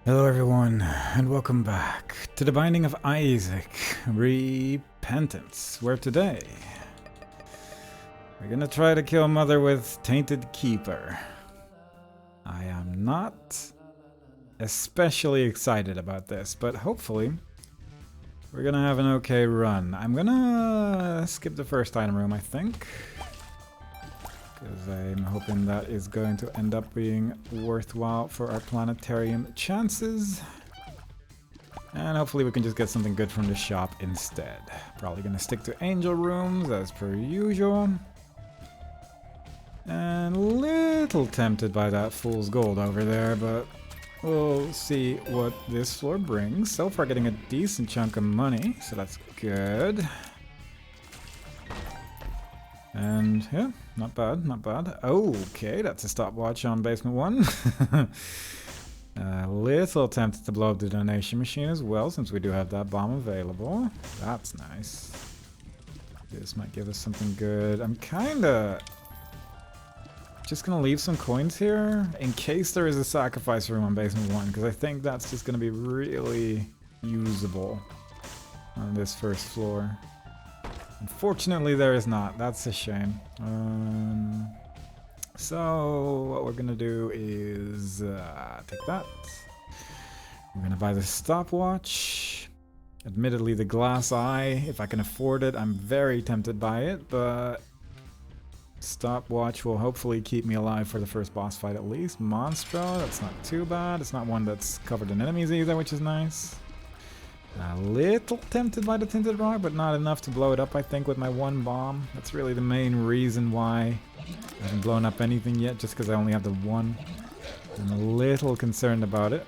Hello everyone, and welcome back to the Binding of Isaac Repentance, where today we're gonna try to kill Mother with Tainted Keeper. I am not especially excited about this, but hopefully we're gonna have an okay run. I'm gonna skip the first item room, I think, because I'm hoping that is going to end up being worthwhile for our planetarium chances. And hopefully we can just get something good from the shop instead. Probably gonna stick to angel rooms as per usual. And a little tempted by that fool's gold over there, but we'll see what this floor brings. So far getting a decent chunk of money, so that's good. And yeah, not bad, not bad. Okay, that's a stopwatch on basement 1. A little tempted to blow up the donation machine as well, since we do have that bomb available. That's nice. This might give us something good. I'm kinda just gonna leave some coins here in case there is a sacrifice room on basement 1, because I think that's just gonna be really usable on this first floor. Unfortunately, there is not. That's a shame. So what we're gonna do is take that. We're gonna buy the stopwatch. Admittedly, the glass eye, if I can afford it, I'm very tempted by it, but stopwatch will hopefully keep me alive for the first boss fight at least. Monstro, that's not too bad. It's not one that's covered in enemies either, which is nice. A little tempted by the tinted rock, but not enough to blow it up, I think, with my one bomb. That's really the main reason why I haven't blown up anything yet, just because I only have the one. I'm a little concerned about it.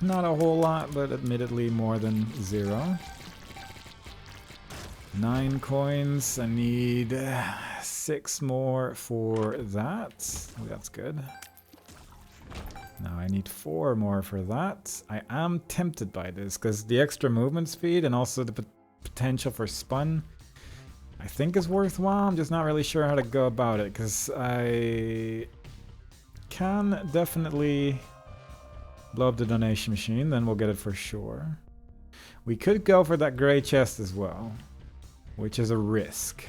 Not a whole lot, but admittedly more than 0. 9 coins. I need 6 more for that. That's good. Now I need 4 more for that. I am tempted by this because the extra movement speed and also the potential for spun I think is worthwhile. I'm just not really sure how to go about it because I can definitely blow up the donation machine, then we'll get it for sure. We could go for that gray chest as well, which is a risk.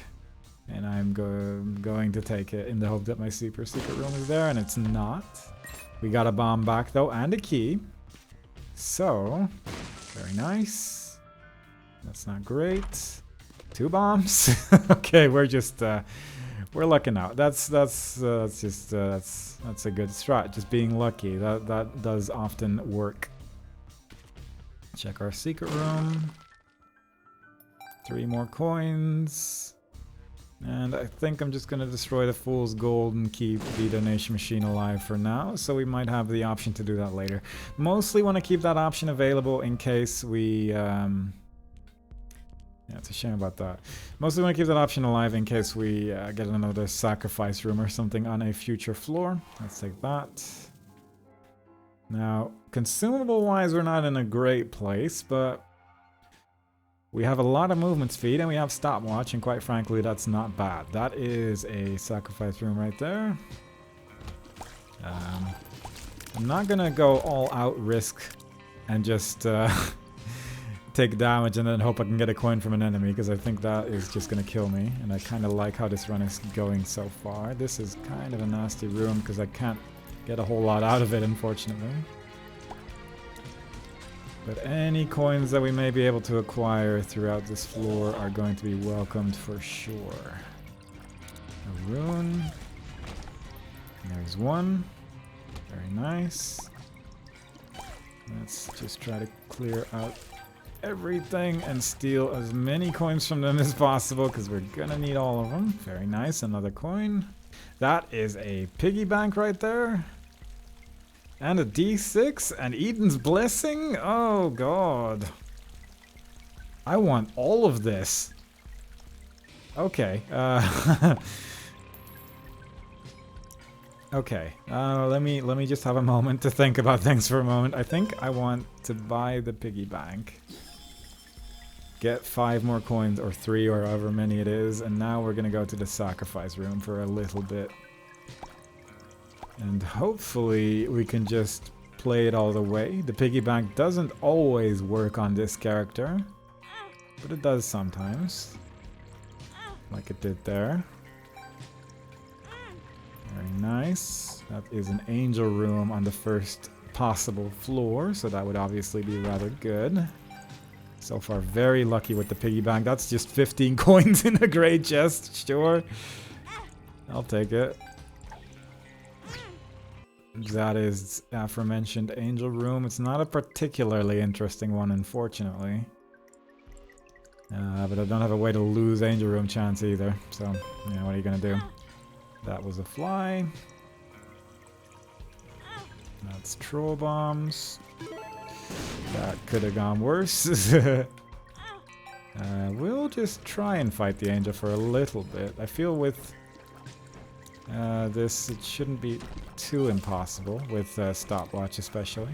And I'm going to take it in the hope that my super secret room is there, and it's not. We got a bomb back though, and a key. So, very nice. That's not great. 2 bombs. Okay, we're just we're lucking out. That's a good strat. Just being lucky. That does often work. Check our secret room. 3 more coins. And I think I'm just going to destroy the fool's gold and keep the donation machine alive for now, so we might have the option to do that later. Mostly want to keep that option available in case we... yeah, it's a shame about that. Mostly want to keep that option alive in case we get another sacrifice room or something on a future floor. Let's take that. Now, consumable-wise, we're not in a great place, but... we have a lot of movement speed and we have stopwatch, and quite frankly, that's not bad. That is a sacrifice room right there. I'm not gonna go all out risk and just take damage and then hope I can get a coin from an enemy, because I think that is just gonna kill me. And I kind of like how this run is going so far. This is kind of a nasty room because I can't get a whole lot out of it, unfortunately. But any coins that we may be able to acquire throughout this floor are going to be welcomed for sure. A rune. There's one. Very nice. Let's just try to clear out everything and steal as many coins from them as possible, because we're gonna need all of them. Very nice, another coin. That is a piggy bank right there. And a D6 and Eden's Blessing? Oh god. I want all of this. Okay. Okay. Let me just have a moment to think about things for a moment. I think I want to buy the piggy bank. Get 5 more coins, or 3, or however many it is, and now we're gonna go to the sacrifice room for a little bit. And hopefully we can just play it all the way. The piggy bank doesn't always work on this character, but it does sometimes. Like it did there. Very nice. That is an angel room on the first possible floor, so that would obviously be rather good. So far, very lucky with the piggy bank. That's just 15 coins in a gray chest, sure. I'll take it. That is aforementioned angel room. It's not a particularly interesting one, unfortunately. But I don't have a way to lose angel room chance either. So, yeah, what are you gonna do? That was a fly. That's troll bombs. That could have gone worse. We'll just try and fight the angel for a little bit. I feel with this, it shouldn't be too impossible, with stopwatch especially.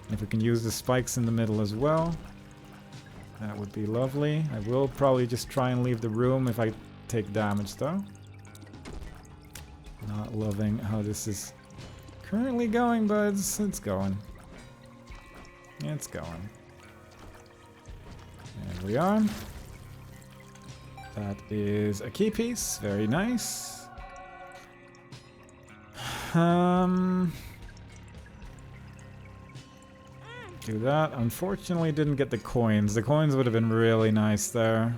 And if we can use the spikes in the middle as well, that would be lovely. I will probably just try and leave the room if I take damage though. Not loving how this is currently going, but it's going. It's going. There we are. That is a key piece. Very nice. Do that. Unfortunately, didn't get the coins. The coins would have been really nice there.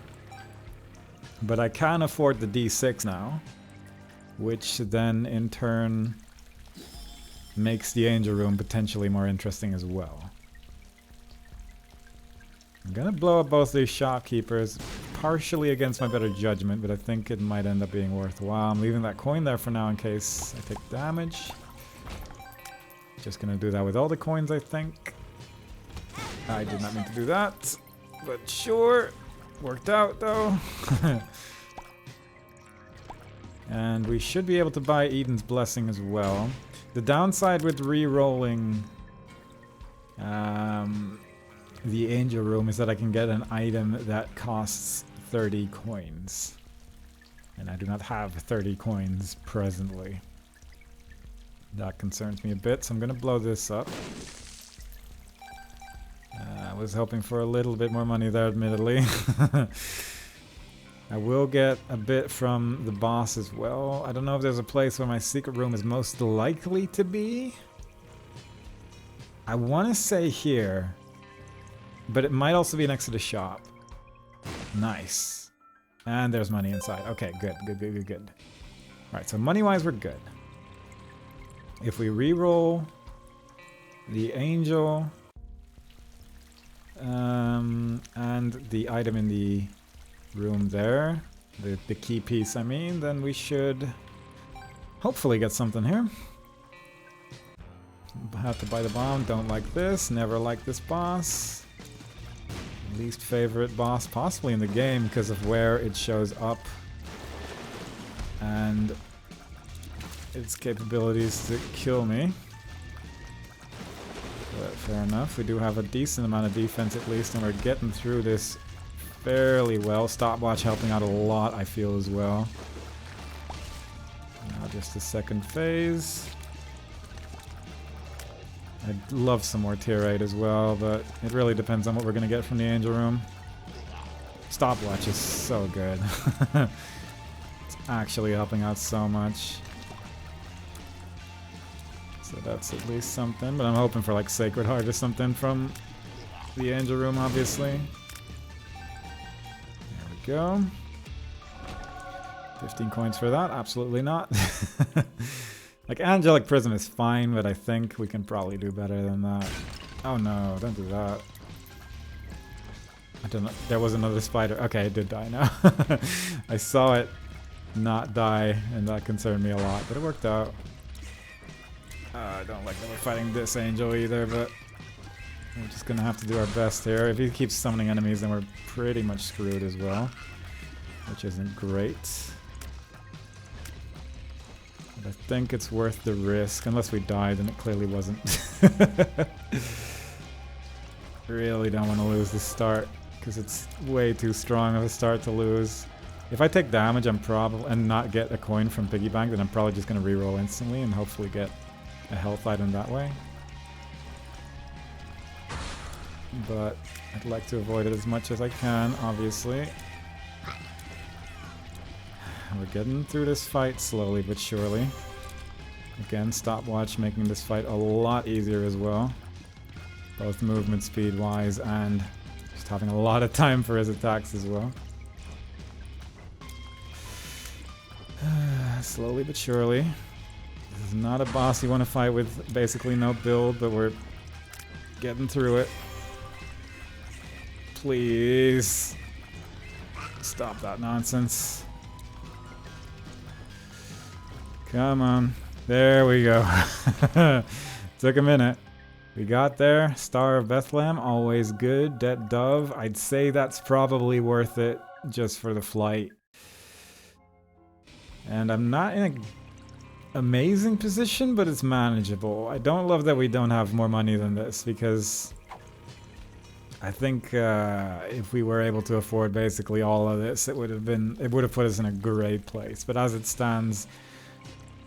But I can afford the D6 now, which then in turn makes the angel room potentially more interesting as well. I'm gonna blow up both these shopkeepers, partially against my better judgment, but I think it might end up being worthwhile. I'm leaving that coin there for now in case I take damage. Just gonna do that with all the coins, I think. I did not mean to do that, but sure. Worked out though. And we should be able to buy Eden's Blessing as well. The downside with re-rolling the angel room is that I can get an item that costs 30 coins. And I do not have 30 coins presently. That concerns me a bit, so I'm going to blow this up. I was hoping for a little bit more money there, admittedly. I will get a bit from the boss as well. I don't know if there's a place where my secret room is most likely to be. I want to say here, but it might also be next to the shop. Nice. And there's money inside. Okay, good. Alright, so money-wise, we're good. If we re-roll the angel and the item in the room there, the key piece I mean, then we should hopefully get something here. Have to buy the bomb, don't like this, never like this boss. Least favorite boss possibly in the game because of where it shows up and its capabilities to kill me. But fair enough, we do have a decent amount of defense at least, and we're getting through this fairly well. Stopwatch helping out a lot, I feel, as well. Now just the second phase. I'd love some more tier 8 as well, but it really depends on what we're going to get from the angel room. Stopwatch is so good. It's actually helping out so much. So that's at least something, but I'm hoping for like Sacred Heart or something from the angel room, obviously. There we go. 15 coins for that? Absolutely not. Like, Angelic Prism is fine, but I think we can probably do better than that. Oh no, don't do that. I don't know. There was another spider. Okay, it did die now. I saw it not die, and that concerned me a lot, but it worked out. I don't like that we're fighting this angel either, but we're just gonna have to do our best here. If he keeps summoning enemies, then we're pretty much screwed as well, which isn't great. But I think it's worth the risk. Unless we die, then it clearly wasn't. Really don't want to lose the start, because it's way too strong of a start to lose. If I take damage, and not get a coin from Piggy Bank, then I'm probably just going to reroll instantly and hopefully get a health item that way. but I'd like to avoid it as much as I can, obviously. We're getting through this fight slowly but surely. Again, stopwatch making this fight a lot easier as well. Both movement speed wise and just having a lot of time for his attacks as well. Slowly but surely. This is not a boss you want to fight with basically no build, but we're getting through it. Please. Stop that nonsense. Come on. There we go. Took a minute. We got there. Star of Bethlehem, always good. Dead Dove, I'd say that's probably worth it just for the flight. And I'm not in an amazing position, but it's manageable. I don't love that we don't have more money than this, because I think if we were able to afford basically all of this, it would have put us in a great place. But as it stands,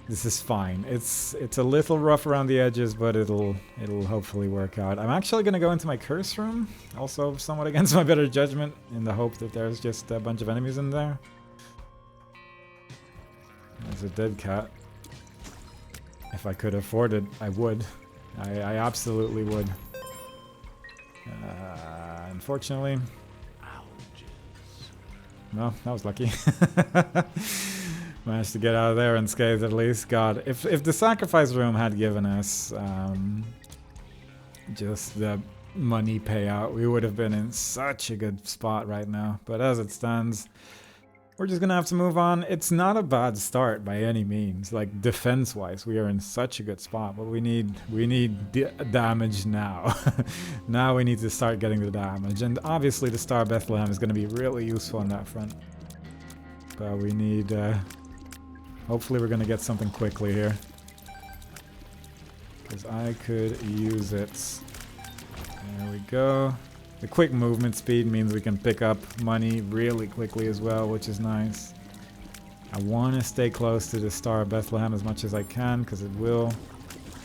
this is fine. It's a little rough around the edges, but it'll hopefully work out. I'm actually gonna go into my curse room, also somewhat against my better judgment, in the hope that there's just a bunch of enemies in there. There's a dead cat. If I could afford it, I would. I absolutely would. Unfortunately, no, that was lucky. Managed to get out of there unscathed at least. God, if the sacrifice room had given us just the money payout, we would have been in such a good spot right now. But as it stands, we're just gonna have to move on. It's not a bad start by any means. Like defense-wise, we are in such a good spot, but we need damage now. Now we need to start getting the damage, and obviously the Star of Bethlehem is gonna be really useful on that front. But we need. Hopefully, we're gonna get something quickly here, because I could use it. There we go. The quick movement speed means we can pick up money really quickly as well, which is nice. I want to stay close to the Star of Bethlehem as much as I can, because it will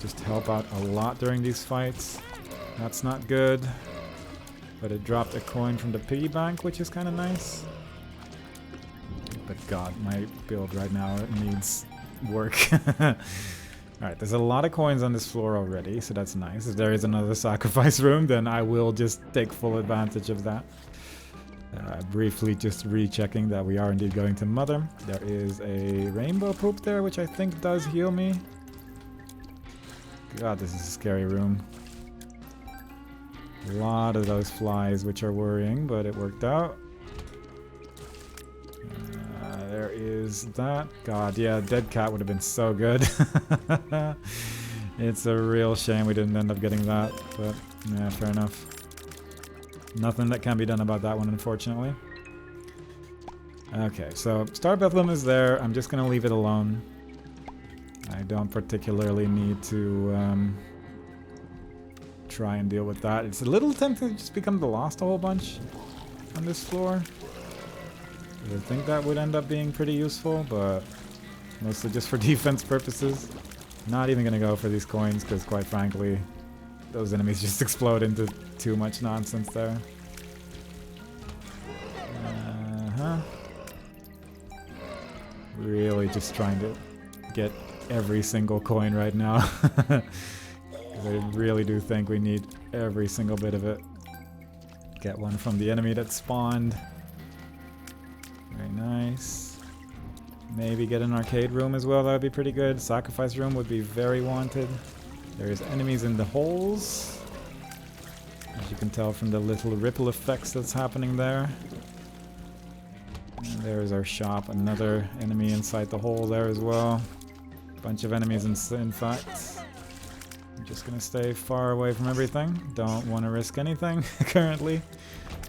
just help out a lot during these fights. That's not good, but it dropped a coin from the piggy bank, which is kind of nice. But God, my build right now needs work. Alright, there's a lot of coins on this floor already, so that's nice. If there is another sacrifice room, then I will just take full advantage of that. Briefly just rechecking that we are indeed going to Mother. There is a rainbow poop there, which I think does heal me. God, this is a scary room. A lot of those flies, which are worrying, but it worked out. There is that. God, yeah, dead cat would have been so good. It's a real shame we didn't end up getting that, but yeah, fair enough. Nothing that can be done about that one, unfortunately. Okay, so Star Bethlehem is there. I'm just gonna leave it alone. I don't particularly need to try and deal with that. It's a little tempting to just become the Lost a whole bunch on this floor. I think that would end up being pretty useful, but mostly just for defense purposes. Not even gonna go for these coins, because quite frankly, those enemies just explode into too much nonsense there. Really just trying to get every single coin right now. I really do think we need every single bit of it. Get one from the enemy that spawned. Very nice. Maybe get an arcade room as well, that would be pretty good. Sacrifice room would be very wanted. There's enemies in the holes, as you can tell from the little ripple effects that's happening there. And there's our shop, another enemy inside the hole there as well. Bunch of enemies in fact. I'm just gonna stay far away from everything. Don't want to risk anything currently,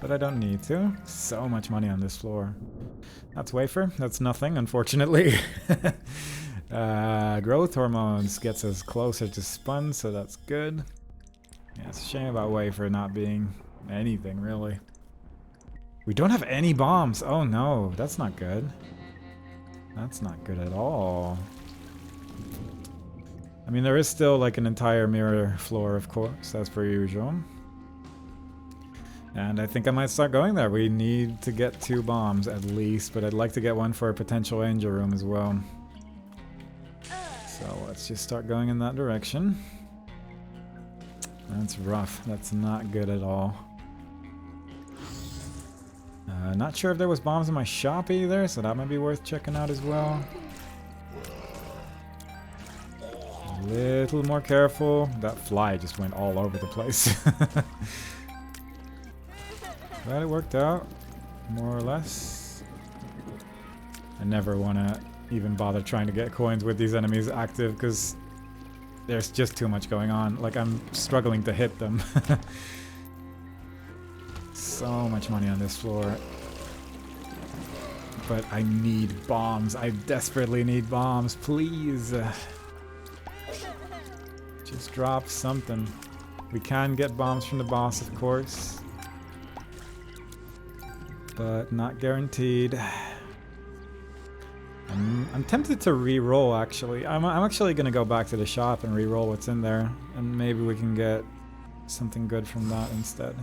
but I don't need to. So much money on this floor. That's wafer. That's nothing, unfortunately. Growth hormones gets us closer to spun, so that's good. Yeah, it's a shame about wafer not being anything, really. We don't have any bombs. Oh no, that's not good. That's not good at all. I mean, there is still like an entire mirror floor, of course, as per usual. And I think I might start going there. We need to get 2 bombs at least, but I'd like to get one for a potential angel room as well. So let's just start going in that direction. That's rough. That's not good at all. Not sure if there was bombs in my shop either, so that might be worth checking out as well. A little more careful. That fly just went all over the place. But it worked out, more or less. I never want to even bother trying to get coins with these enemies active, because there's just too much going on. Like, I'm struggling to hit them. So much money on this floor. But I need bombs. I desperately need bombs. Please. Just drop something. We can get bombs from the boss, of course. But not guaranteed. I'm tempted to re-roll, actually. I'm actually going to go back to the shop and re-roll what's in there. And maybe we can get something good from that instead.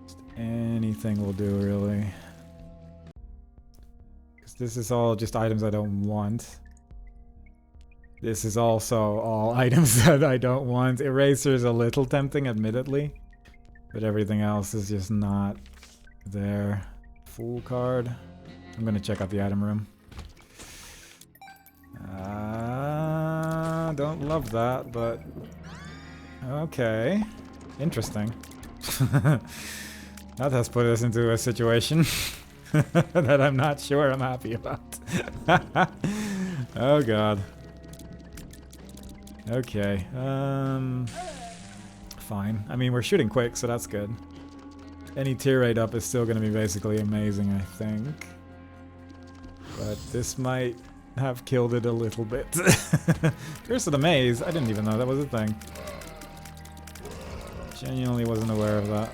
Just anything will do, really. Because this is all just items I don't want. This is also all items that I don't want. Eraser is a little tempting, admittedly. But everything else is just not there. Fool card. I'm gonna check out the item room. Don't love that, but okay. Interesting. That has put us into a situation that I'm not sure I'm happy about. Oh god. Okay. Fine. I mean, we're shooting quick, so that's good. Any tier rate up is still going to be basically amazing, I think. But this might have killed it a little bit. Curse of the Maze. I didn't even know that was a thing. Genuinely wasn't aware of that.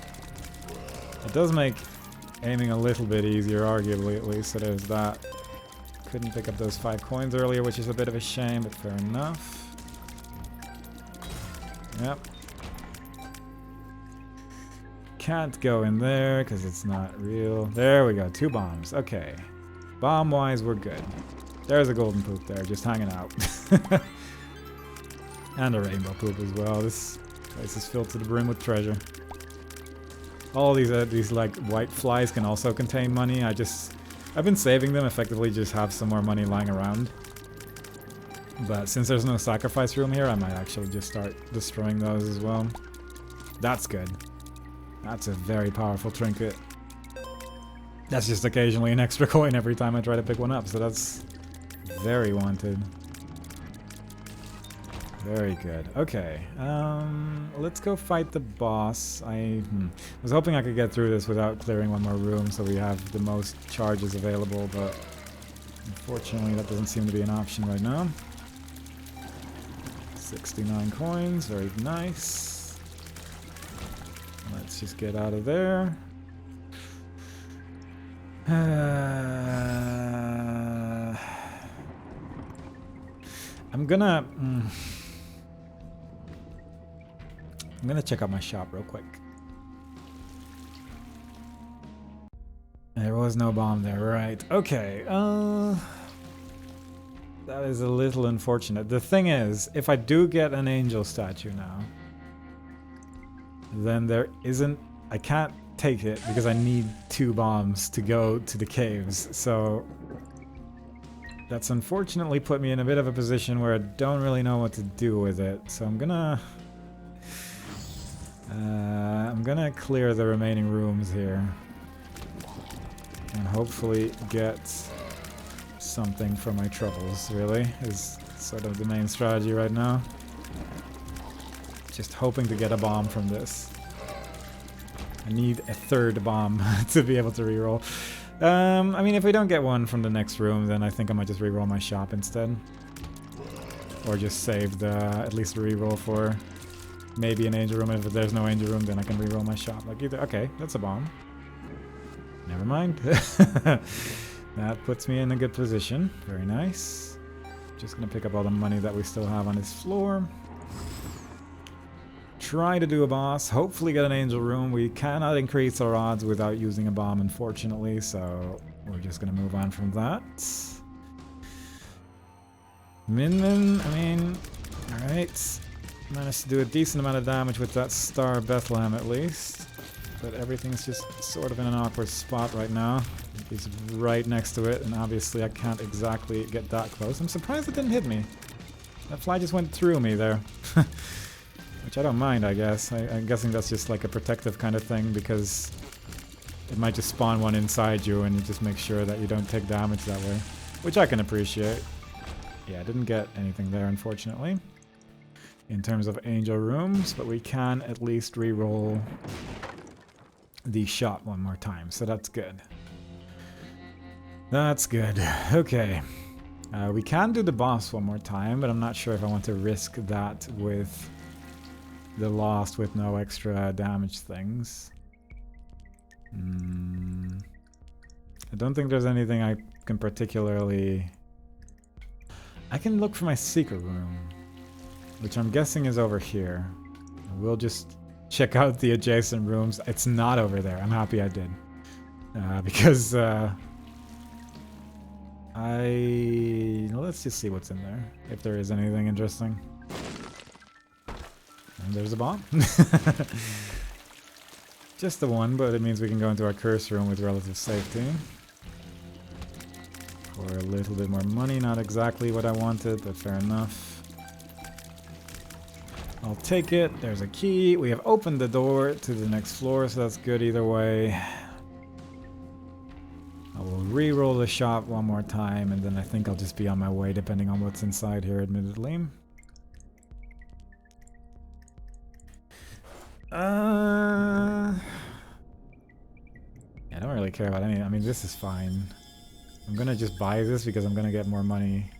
It does make aiming a little bit easier, arguably at least, so there's that. Couldn't pick up those 5 coins earlier, which is a bit of a shame, but fair enough. Yep. Can't go in there because it's not real. There we go, 2 bombs. Okay. Bomb-wise, we're good. There's a golden poop there, just hanging out. And a rainbow poop as well. This place is filled to the brim with treasure. All these like white flies can also contain money. I've been saving them, effectively just have some more money lying around. But since there's no sacrifice room here, I might actually just start destroying those as well. That's good. That's a very powerful trinket. That's just occasionally an extra coin every time I try to pick one up, so that's very wanted. Very good. Okay, let's go fight the boss. I was hoping I could get through this without clearing one more room so we have the most charges available, but unfortunately that doesn't seem to be an option right now. 69 coins, very nice. Let's just get out of there. I'm gonna check out my shop real quick. There was no bomb there, right? Okay. That is a little unfortunate. The thing is, if I do get an angel statue now, then there isn't... I can't take it because I need 2 bombs to go to the caves, so... That's unfortunately put me in a bit of a position where I don't really know what to do with it, so I'm gonna clear the remaining rooms here. And hopefully get something for my troubles, really, is sort of the main strategy right now. Just hoping to get a bomb from this. I need a 3rd bomb to be able to reroll. I mean, if we don't get one from the next room, then I think I might just reroll my shop instead. Or just save the, at least reroll for maybe an angel room. If there's no angel room, then I can reroll my shop. Like either, okay, that's a bomb. Never mind. That puts me in a good position. Very nice. Just gonna pick up all the money that we still have on this floor. try to do a boss, hopefully get an angel room. We cannot increase our odds without using a bomb, unfortunately, so we're just gonna move on from that. Min, I mean, alright. Managed to do a decent amount of damage with that Star Bethlehem at least. But everything's just sort of in an awkward spot right now. He's right next to it, and obviously I can't exactly get that close. I'm surprised it didn't hit me. That fly just went through me there. Which I don't mind, I guess. I'm guessing that's just like a protective kind of thing, because it might just spawn one inside you and you just make sure that you don't take damage that way. Which I can appreciate. Yeah, I didn't get anything there, unfortunately, in terms of angel rooms, but we can at least re-roll the shot one more time, so that's good. That's good. Okay. We can do the boss one more time, but I'm not sure if I want to risk that with the lost with no extra damage things. I don't think there's anything I can particularly... I can look for my secret room, which I'm guessing is over here. We'll just check out the adjacent rooms. It's not over there. I'm happy I did. Because let's just see what's in there, if there is anything interesting. And there's a bomb. Just the one, but it means we can go into our curse room with relative safety. For a little bit more money, not exactly what I wanted, but fair enough. I'll take it. There's a key. We have opened the door to the next floor, so that's good either way. I will re-roll the shot one more time, and then I think I'll just be on my way, depending on what's inside here, admittedly. I don't really care about any... I mean, this is fine. I'm gonna just buy this because I'm gonna get more money.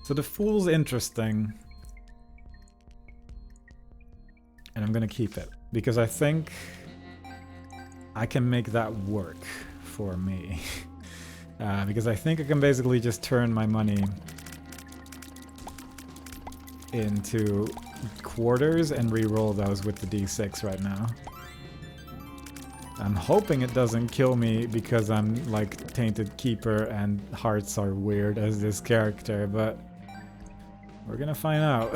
So the Fool's interesting. And I'm gonna keep it, because I think I can make that work for me. Because I think I can basically just turn my money into quarters and re-roll those with the D6 right now. I'm hoping it doesn't kill me because I'm like Tainted Keeper and hearts are weird as this character, but we're gonna find out.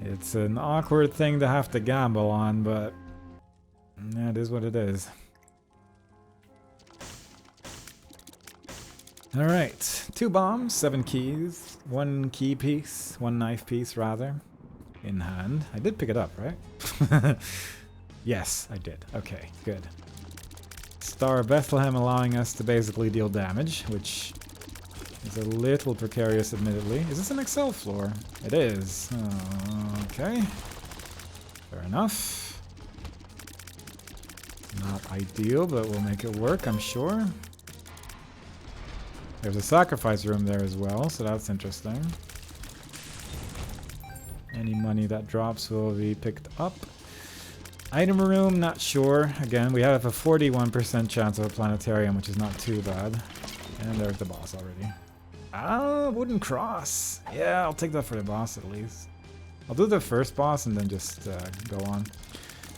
It's an awkward thing to have to gamble on, but yeah, it is what it is. Alright, 2 bombs, 7 keys, 1 key piece, 1 knife piece rather, in hand. I did pick it up, right? Yes, I did. Okay, good. Star Bethlehem allowing us to basically deal damage, which is a little precarious, admittedly. Is this an Excel floor? It is. Okay. Fair enough. Not ideal, but we'll make it work, I'm sure. There's a sacrifice room there as well, so that's interesting. Any money that drops will be picked up. Item room, not sure. Again, we have a 41% chance of a planetarium, which is not too bad. And there's the boss already. Ah, wooden cross. Yeah, I'll take that for the boss at least. I'll do the first boss and then just go on.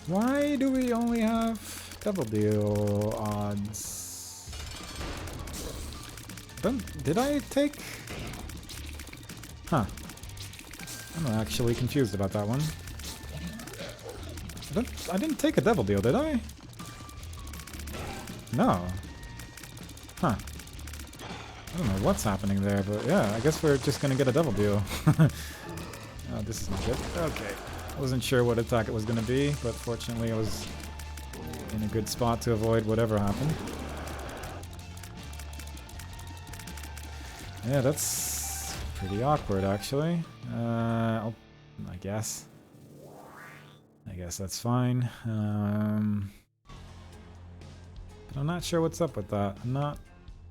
Why do we only have double deal odds? Did I take... Huh. I'm actually confused about that one. I didn't take a double deal, did I? No. Huh. I don't know what's happening there, but yeah, I guess we're just gonna get a double deal. Oh, this is not good. Okay. I wasn't sure what attack it was gonna be, but fortunately I was in a good spot to avoid whatever happened. Yeah, that's pretty awkward, actually. I guess. I guess that's fine. But I'm not sure what's up with that. I'm not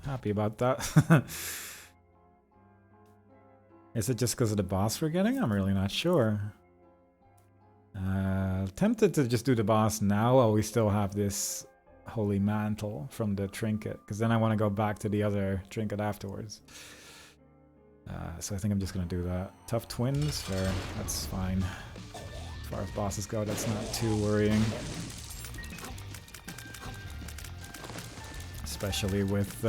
happy about that. Is it just because of the boss we're getting? I'm really not sure. Tempted to just do the boss now while we still have this holy mantle from the trinket, because then I want to go back to the other trinket afterwards. So I think I'm just gonna do that. Tough twins, fair. That's fine. As far as bosses go, that's not too worrying. Especially with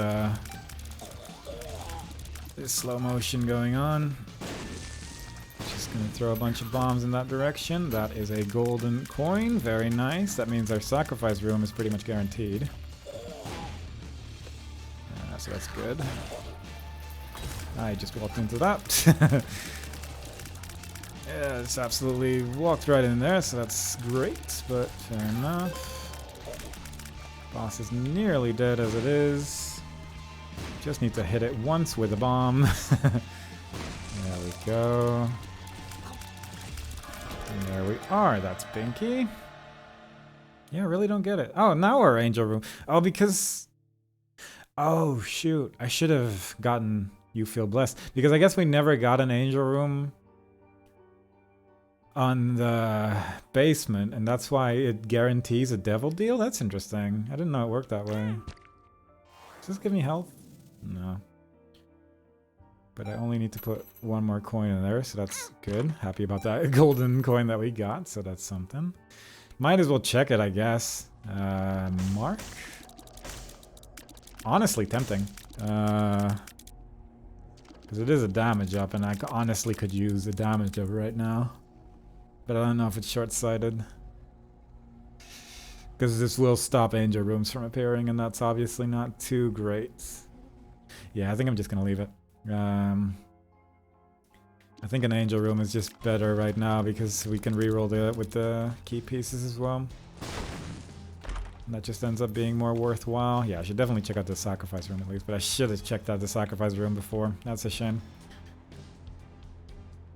this slow motion going on. Just gonna throw a bunch of bombs in that direction. That is a golden coin. Very nice. That means our sacrifice room is pretty much guaranteed. So that's good. I just walked into that. Yeah, just absolutely walked right in there, so that's great, but fair enough. Boss is nearly dead as it is. Just need to hit it once with a bomb. There we go. And there we are. That's Binky. Yeah, I really don't get it. Oh, now we're Angel Room. Oh, because... Oh, shoot. I should have gotten You Feel Blessed. Because I guess we never got an Angel Room on the basement, and that's why it guarantees a devil deal? That's interesting. I didn't know it worked that way. Does this give me health? No. But I only need to put one more coin in there, so that's good. Happy about that golden coin that we got, so that's something. Might as well check it, I guess. Mark? Honestly tempting. Because it is a damage up, and I honestly could use the damage up right now. But I don't know if it's short-sighted. Because this will stop Angel Rooms from appearing, and that's obviously not too great. Yeah, I think I'm just going to leave it. I think an Angel Room is just better right now because we can reroll it with the key pieces as well. And that just ends up being more worthwhile. Yeah, I should definitely check out the Sacrifice Room at least, but I should have checked out the Sacrifice Room before. That's a shame.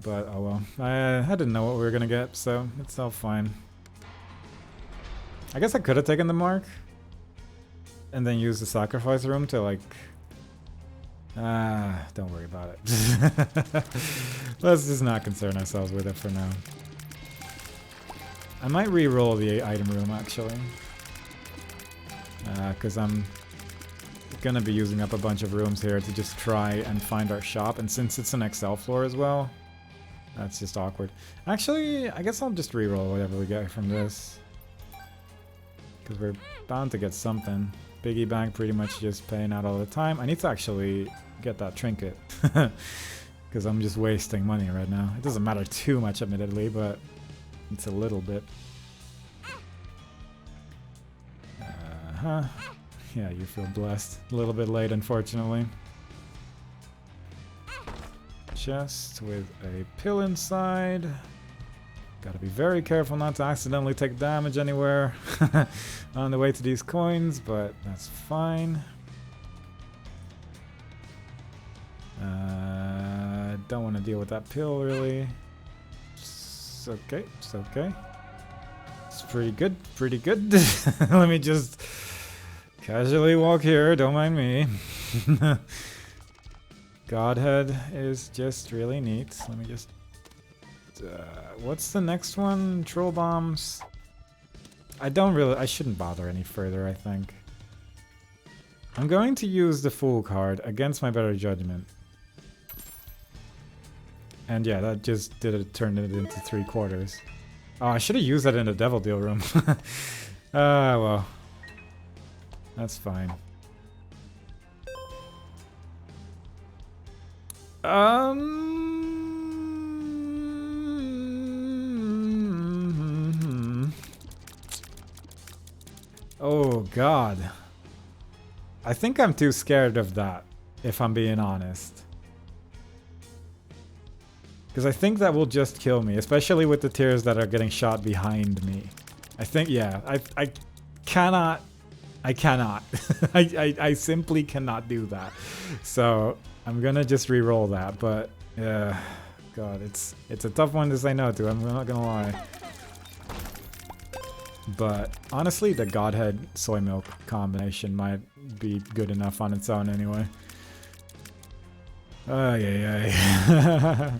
But, oh well. I didn't know what we were gonna get, so it's all fine. I guess I could have taken the mark. And then used the Sacrifice Room to, like... don't worry about it. Let's just not concern ourselves with it for now. I might re-roll the item room, actually. Because I'm gonna be using up a bunch of rooms here to just try and find our shop. And since it's an XL floor as well... That's just awkward. Actually, I guess I'll just reroll whatever we get from this. Because we're bound to get something. Piggy bank pretty much just paying out all the time. I need to actually get that trinket. Because I'm just wasting money right now. It doesn't matter too much, admittedly, but it's a little bit. Yeah, You Feel Blessed. A little bit late, unfortunately. Chest with a pill inside. Gotta be very careful not to accidentally take damage anywhere on the way to these coins, but that's fine. Don't want to deal with that pill, really. It's okay, it's okay. It's pretty good, pretty good. Let me just casually walk here, don't mind me. Godhead is just really neat. Let me just... what's the next one? Troll bombs? I shouldn't bother any further, I think. I'm going to use the Fool card against my better judgment. And yeah, that just turned it into 3/4. Oh, I should have used that in the Devil Deal room. Well. That's fine. Oh god. I think I'm too scared of that, if I'm being honest. Because I think that will just kill me, especially with the tears that are getting shot behind me. I think, yeah, I cannot. I simply cannot do that. So I'm gonna just re-roll that, but god, it's a tough one to say no to, I'm not gonna lie. But honestly, the Godhead soy milk combination might be good enough on its own anyway. Oh yeah.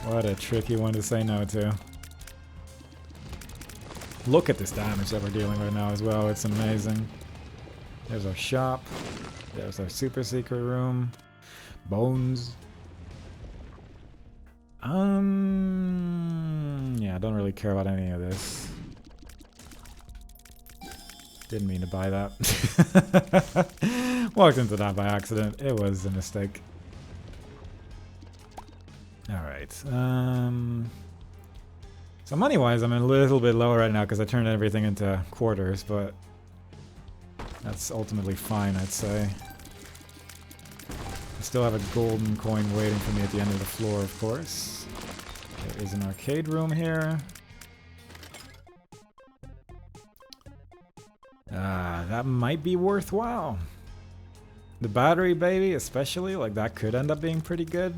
What a tricky one to say no to. Look at this damage that we're dealing right now as well. It's amazing. There's our shop. There's our super secret room. Bones. Yeah, I don't really care about any of this. Didn't mean to buy that. Walked into that by accident. It was a mistake. Alright. So money-wise, I'm a little bit lower right now because I turned everything into quarters, but that's ultimately fine, I'd say. I still have a golden coin waiting for me at the end of the floor, of course. There is an arcade room here. That might be worthwhile. The battery, baby, especially, like that could end up being pretty good.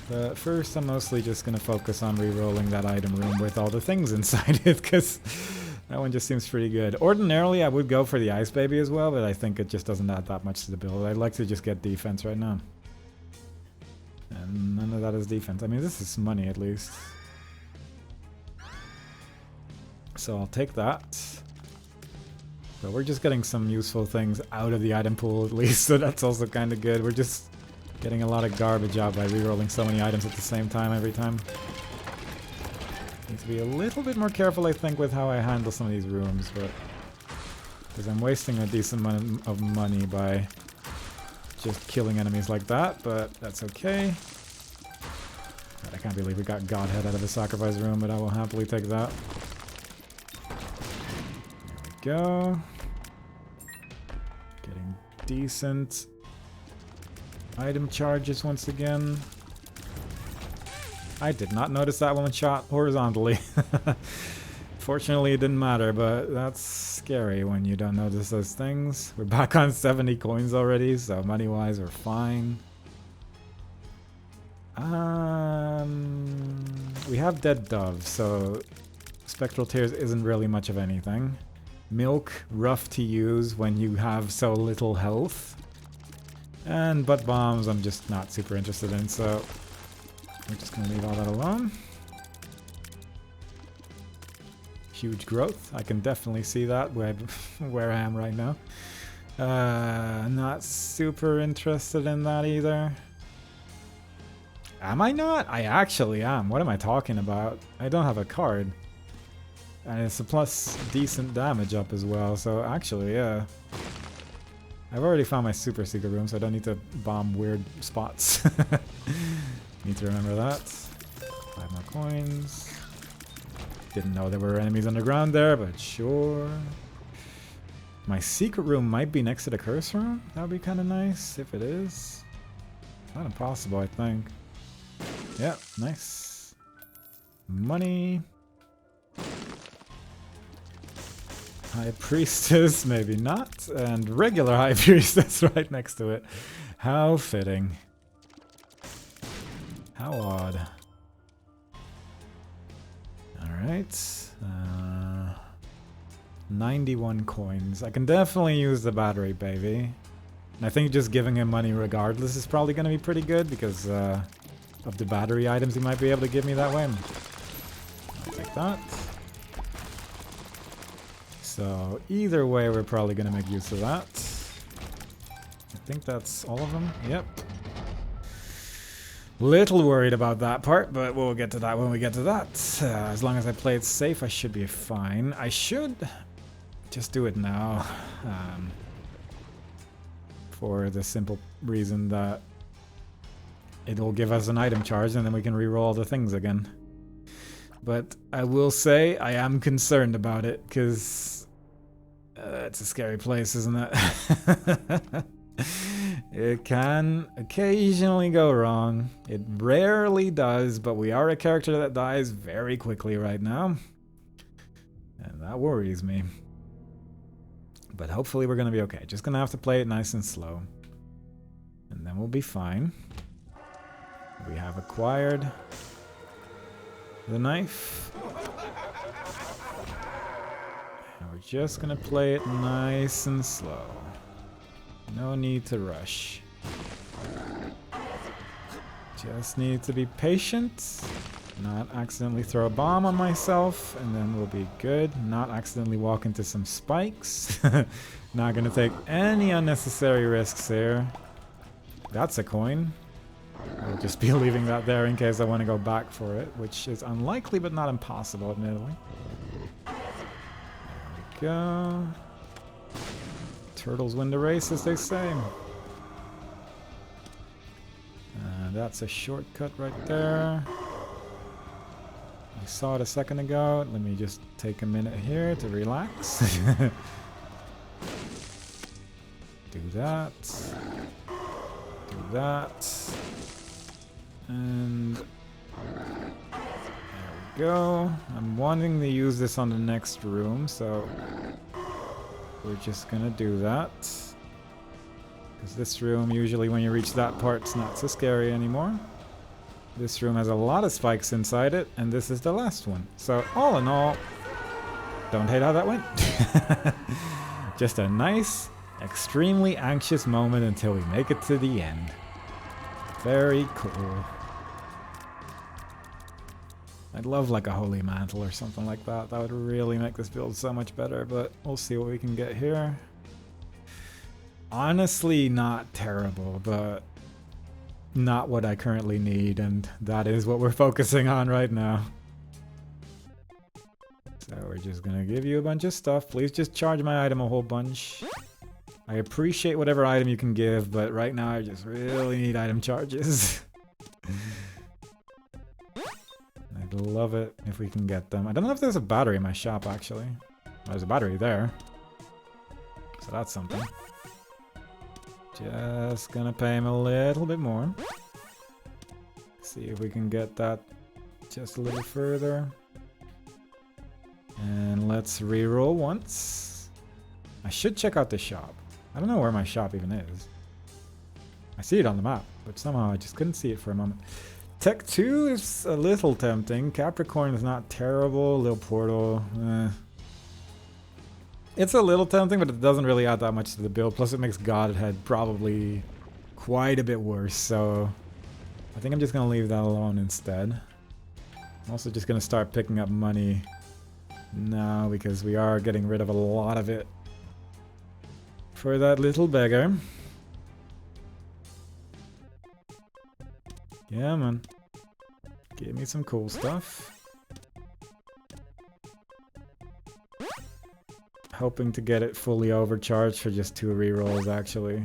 But first, I'm mostly just gonna focus on re-rolling that item room with all the things inside it, because that one just seems pretty good. Ordinarily, I would go for the Ice Baby as well, but I think it just doesn't add that much to the build. I'd like to just get defense right now. And none of that is defense. I mean, this is money at least. So I'll take that. But we're just getting some useful things out of the item pool at least, so that's also kind of good. We're just getting a lot of garbage out by re-rolling so many items at the same time every time. Need to be a little bit more careful, I think, with how I handle some of these rooms, but because I'm wasting a decent amount of money by just killing enemies like that, but that's okay. God, I can't believe we got Godhead out of the sacrifice room, but I will happily take that. There we go. Getting decent item charges once again. I did not notice that one shot horizontally. Fortunately, it didn't matter, but that's scary when you don't notice those things. We're back on 70 coins already, so money-wise, we're fine. We have Dead Dove, so Spectral Tears isn't really much of anything. Milk, rough to use when you have so little health. And butt bombs, I'm just not super interested in, so we're just gonna leave all that alone. Huge growth. I can definitely see that where I am right now. Not super interested in that either. Am I not? I actually am. What am I talking about? I don't have a card. And it's a plus decent damage up as well, so actually, yeah. I've already found my super secret room, so I don't need to bomb weird spots. Need to remember that. 5 more coins. Didn't know there were enemies underground there, but sure. My secret room might be next to the curse room. That would be kind of nice if it is. Not impossible, I think. Yeah, nice. Money. High Priestess, maybe not. And regular High Priestess right next to it. How fitting. How odd. Alright. 91 coins. I can definitely use the battery, baby. And I think just giving him money regardless is probably going to be pretty good because of the battery items he might be able to give me that way. I'll take that. So either way, we're probably going to make use of that. I think that's all of them. Yep. Little worried about that part, but we'll get to that when we get to that. As long as I play it safe, I should be fine. I should just do it now. For the simple reason that it'll give us an item charge and then we can reroll the things again. But I will say I am concerned about it because it's a scary place, isn't it? It can occasionally go wrong. It rarely does, but we are a character that dies very quickly right now. And that worries me. But hopefully we're going to be okay. Just going to have to play it nice and slow. And then we'll be fine. We have acquired the knife. And we're just going to play it nice and slow. No need to rush. Just need to be patient Not accidentally throw a bomb on myself, and then we'll be good. Not accidentally walk into some spikes. Not gonna take any unnecessary risks here. That's a coin. I'll just be leaving that there in case I want to go back for it, which is unlikely but not impossible, admittedly. There we go. Turtles win the race, as they say. That's a shortcut right there. I saw it a second ago. Let me just take a minute here to relax. Do that. Do that. And there we go. I'm wanting to use this on the next room, so we're just gonna do that. Because this room, usually when you reach that part, it's not so scary anymore. This room has a lot of spikes inside it, and this is the last one. So all in all, don't hate how that went. Just a nice, extremely anxious moment until we make it to the end. Very cool. I'd love like a holy mantle or something like that. That would really make this build so much better, but we'll see what we can get here. Honestly, not terrible, but not what I currently need, and that is what we're focusing on right now. So we're just gonna give you a bunch of stuff. Please just charge my item a whole bunch. I appreciate whatever item you can give, but right now I just really need item charges. I'd love it if we can get them. I don't know if there's a battery in my shop, actually. Well, there's a battery there. So that's something. Just gonna pay him a little bit more. See if we can get that just a little further. And let's reroll once. I should check out the shop. I don't know where my shop even is. I see it on the map, but somehow I just couldn't see it for a moment. Tech 2 is a little tempting. Capricorn is not terrible. Little portal. It's a little tempting, but it doesn't really add that much to the build. Plus it makes Godhead probably quite a bit worse, so I think I'm just going to leave that alone instead. I'm also just going to start picking up money now because we are getting rid of a lot of it for that little beggar. Yeah, man. Give me some cool stuff. Hoping to get it fully overcharged for just 2 rerolls, actually.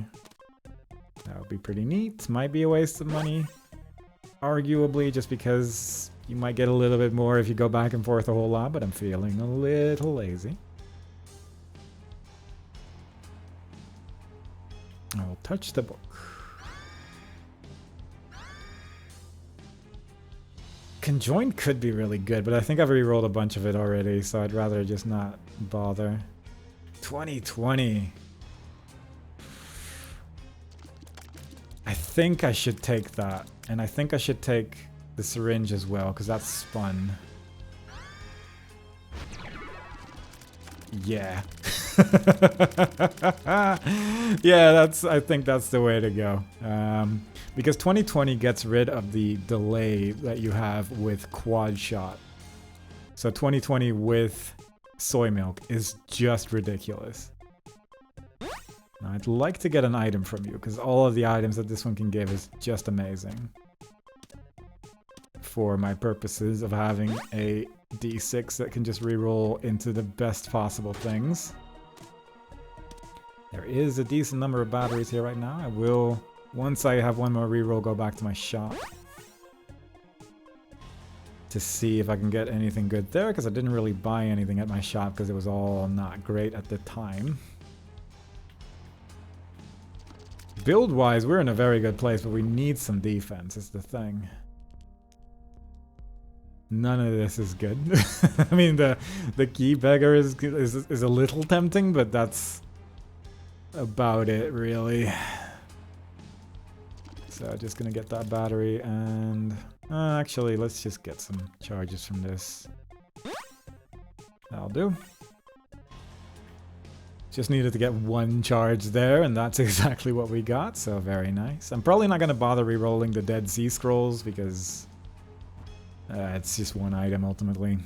That would be pretty neat. Might be a waste of money. Arguably, just because you might get a little bit more if you go back and forth a whole lot, but I'm feeling a little lazy. I will touch the book. Conjoined could be really good, but I think I've re-rolled a bunch of it already, so I'd rather just not bother. 2020. I think I should take that, and I think I should take the syringe as well, because that's spun. Yeah. Yeah, I think that's the way to go. Because 2020 gets rid of the delay that you have with quad shot. So 2020 with soy milk is just ridiculous. Now I'd like to get an item from you, because all of the items that this one can give is just amazing. For my purposes of having a D6 that can just reroll into the best possible things. There is a decent number of batteries here right now. I will, once I have one more reroll, go back to my shop to see if I can get anything good there, because I didn't really buy anything at my shop because it was all not great at the time. Build-wise, we're in a very good place, but we need some defense, is the thing. None of this is good. I mean, the key beggar is a little tempting, but that's about it, really. So just gonna get that battery, and actually, let's just get some charges from this. That'll do. Just needed to get 1 charge there, and that's exactly what we got, so very nice. I'm probably not gonna bother re-rolling the Dead Sea Scrolls, because It's just one item ultimately.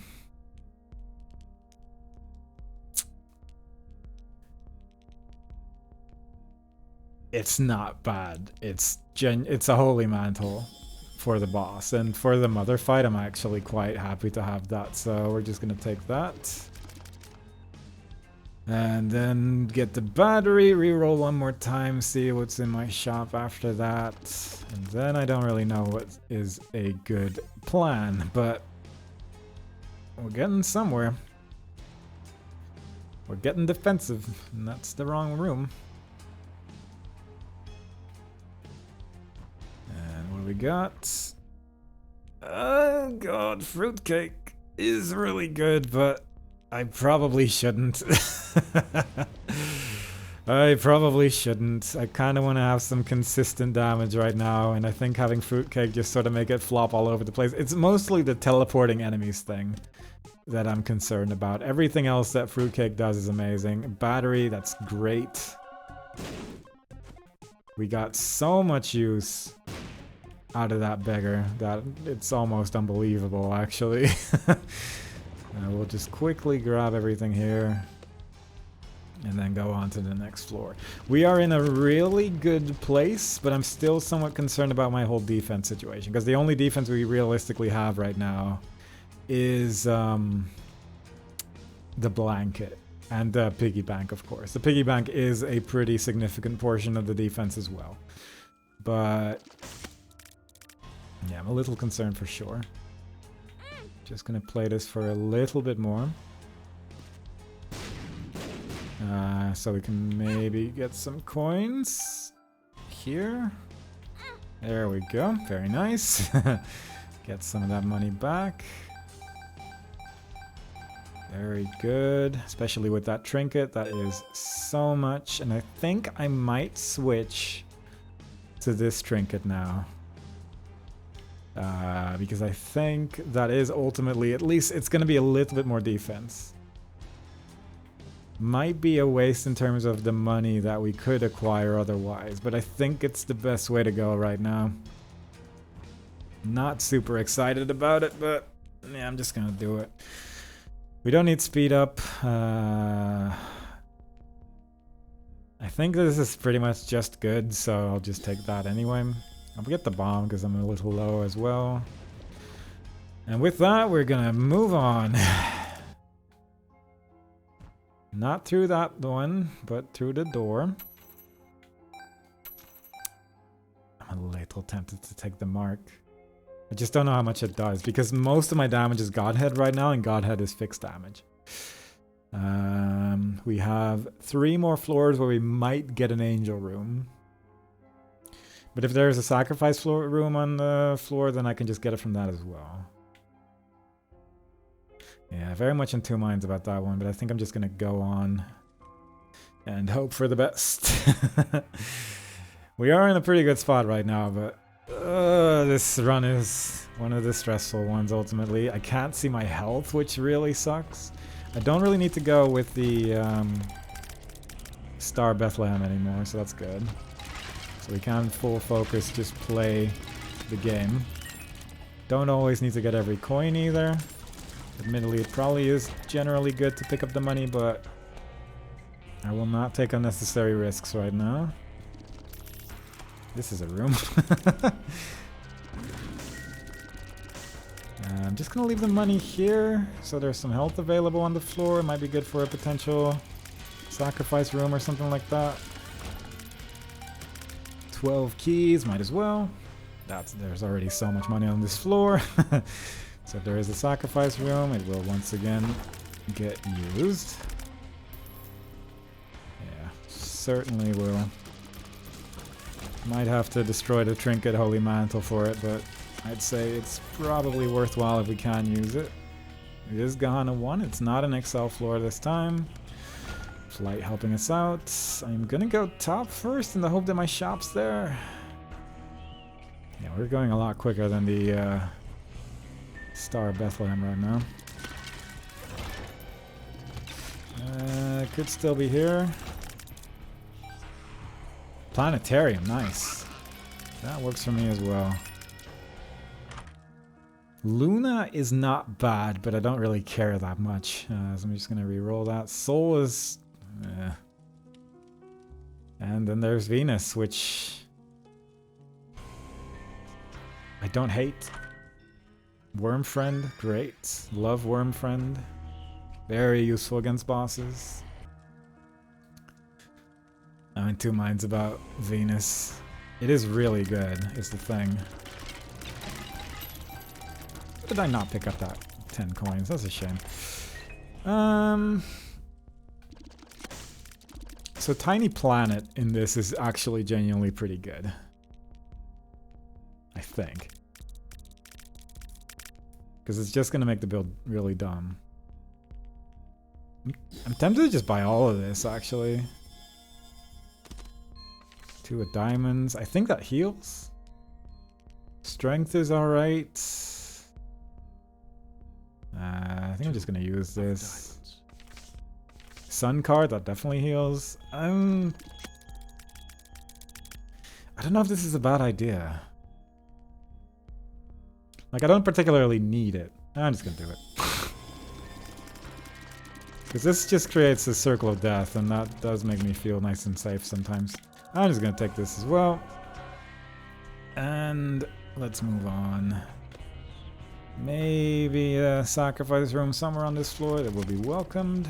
It's not bad. It's a holy mantle for the boss, and for the mother fight I'm actually quite happy to have that, so we're just gonna take that. And then get the battery, reroll one more time, see what's in my shop after that. And then I don't really know what is a good plan, but we're getting somewhere. We're getting defensive, and that's the wrong room. And what do we got? Oh god, fruitcake is really good, but I probably shouldn't. I probably shouldn't. I kind of want to have some consistent damage right now, and I think having fruitcake just sort of make it flop all over the place. It's mostly the teleporting enemies thing that I'm concerned about. Everything else that fruitcake does is amazing. Battery, that's great. We got so much use out of that beggar that it's almost unbelievable, actually. We'll just quickly grab everything here and then go on to the next floor. We are in a really good place, but I'm still somewhat concerned about my whole defense situation, because the only defense we realistically have right now is the blanket and the piggy bank, of course. The piggy bank is a pretty significant portion of the defense as well, but yeah, I'm a little concerned for sure. Just gonna play this for a little bit more. So we can maybe get some coins here. There we go, very nice. Get some of that money back. Very good, especially with that trinket, that is so much. And I think I might switch to this trinket now. Because I think that is ultimately, at least it's going to be a little bit more defense. Might be a waste in terms of the money that we could acquire otherwise, but I think it's the best way to go right now. Not super excited about it, but yeah, I'm just going to do it. We don't need speed up. I think this is pretty much just good, so I'll just take that anyway. I'll get the bomb because I'm a little low as well. And with that, we're gonna move on. Not through that one, but through the door. I'm a little tempted to take the mark. I just don't know how much it does, because most of my damage is Godhead right now, and Godhead is fixed damage. We have 3 more floors where we might get an angel room. But if there's a sacrifice room on the floor, then I can just get it from that as well. Yeah, very much in two minds about that one, but I think I'm just going to go on and hope for the best. We are in a pretty good spot right now, but this run is one of the stressful ones ultimately. I can't see my health, which really sucks. I don't really need to go with the Star Bethlehem anymore, so that's good. So we can full focus just play the game. Don't always need to get every coin either. Admittedly, it probably is generally good to pick up the money, but I will not take unnecessary risks right now. This is a room. I'm just gonna leave the money here, so there's some health available on the floor. It might be good for a potential sacrifice room or something like that. 12 keys, might as well. There's already so much money on this floor. So if there is a sacrifice room, it will once again get used. Yeah, certainly will. Might have to destroy the trinket Holy Mantle for it, but I'd say it's probably worthwhile if we can use it. It is Gahana 1, it's not an XL floor this time. Flight helping us out. I'm gonna go top first in the hope that my shop's there. Yeah, we're going a lot quicker than the Star Bethlehem right now. Could still be here. Planetarium, nice. That works for me as well. Luna is not bad, but I don't really care that much. So I'm just going to re-roll that. Soul is... And then there's Venus, which... I don't hate. Worm Friend, great. Love Worm Friend. Very useful against bosses. I'm in two minds about Venus. It is really good, is the thing. Did I not pick up that 10 coins? That's a shame. So Tiny Planet in this is actually genuinely pretty good. I think. Because it's just going to make the build really dumb. I'm tempted to just buy all of this, actually. 2 of diamonds. I think that heals. Strength is alright. I think I'm just going to use this. Sun card, that definitely heals. I don't know if this is a bad idea. Like, I don't particularly need it. I'm just going to do it. Because this just creates a circle of death, and that does make me feel nice and safe sometimes. I'm just going to take this as well. And let's move on. Maybe a sacrifice room somewhere on this floor that will be welcomed.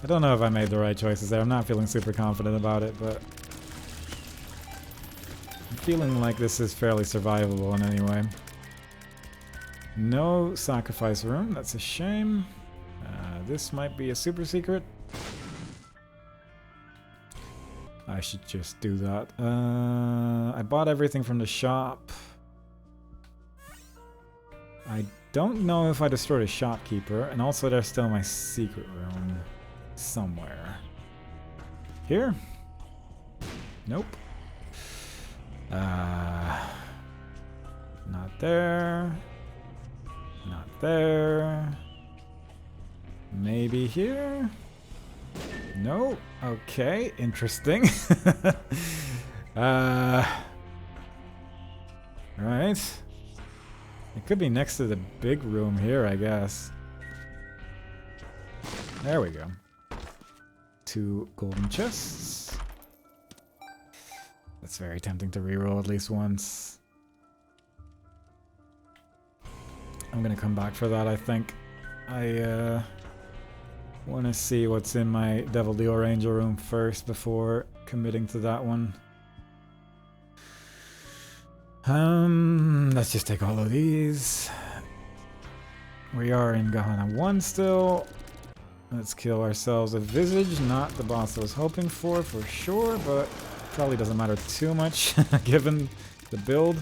I don't know if I made the right choices there. I'm not feeling super confident about it, but... I'm feeling like this is fairly survivable in any way. No sacrifice room. That's a shame. This might be a super secret. I should just do that. I bought everything from the shop. I don't know if I destroyed a shopkeeper, and also there's still my secret room somewhere. Here? Nope. Not there. Not there. Maybe here? No? Okay, interesting. Right. It could be next to the big room here, I guess. There we go. 2 golden chests. That's very tempting to reroll at least once. I'm gonna come back for that, I think. I want to see what's in my Devil Deal Angel room first before committing to that one. Let's just take all of these. We are in Gahana 1 still. Let's kill ourselves a Visage, not the boss I was hoping for sure, but probably doesn't matter too much given the build.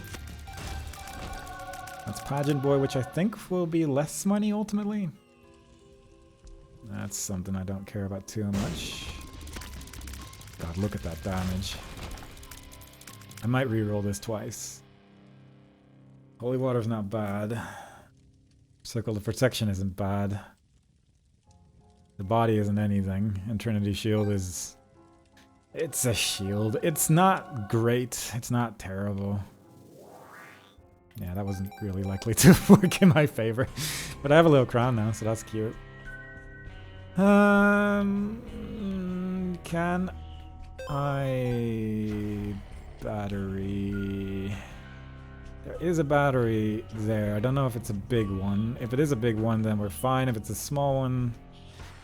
That's Pageant Boy, which I think will be less money ultimately. That's something I don't care about too much. God, look at that damage. I might reroll this twice. Holy Water's not bad. Circle of Protection isn't bad. The body isn't anything. And Trinity Shield is... It's a shield. It's not great. It's not terrible. Yeah, that wasn't really likely to work in my favor. But I have a little crown now, so that's cute. Can I... Battery... There is a battery there. I don't know if it's a big one. If it is a big one, then we're fine. If it's a small one,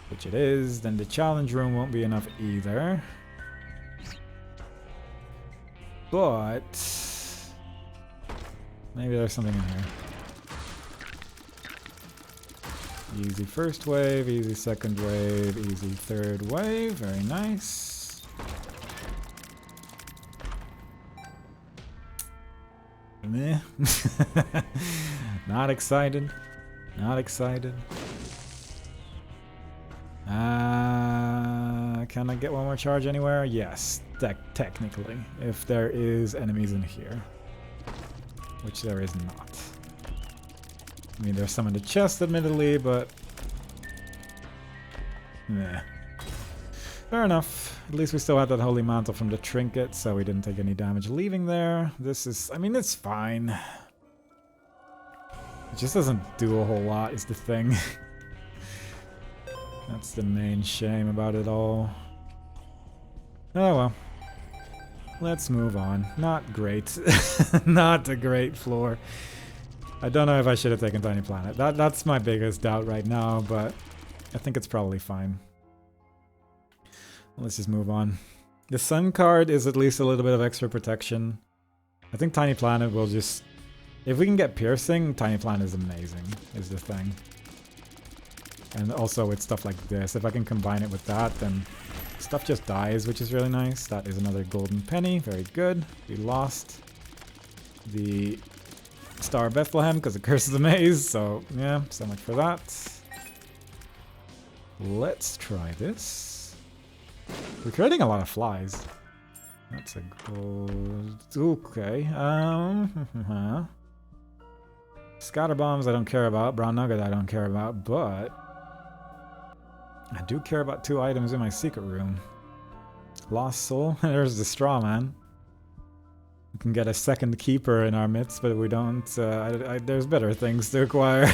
which it is, then the challenge room won't be enough either. But... maybe there's something in here. Easy first wave, easy second wave, easy third wave. Very nice. Meh. Not excited. Not excited. Can I get one more charge anywhere? Yes, technically. If there is enemies in here. Which there is not. I mean, there's some in the chest, admittedly, but... meh. Fair enough. At least we still had that Holy Mantle from the Trinket, so we didn't take any damage leaving there. This is... I mean, it's fine. It just doesn't do a whole lot is the thing. That's the main shame about it all. Oh well. Let's move on. Not great. Not a great floor. I don't know if I should have taken Tiny Planet. That's my biggest doubt right now, but I think it's probably fine. Let's just move on. The Sun card is at least a little bit of extra protection. I think Tiny Planet will just... If we can get Piercing, Tiny Planet is amazing, is the thing. And also with stuff like this, if I can combine it with that, then stuff just dies, which is really nice. That is another golden penny, very good. We lost the Star of Bethlehem because it curses the maze, so yeah, so much for that. Let's try this. We're creating a lot of flies. That's a gold... Okay, Scatter Bombs I don't care about, Brown Nugget I don't care about, but I do care about 2 items in my secret room. Lost Soul, there's the Straw Man. We can get a second keeper in our midst, but we don't. There's better things to acquire.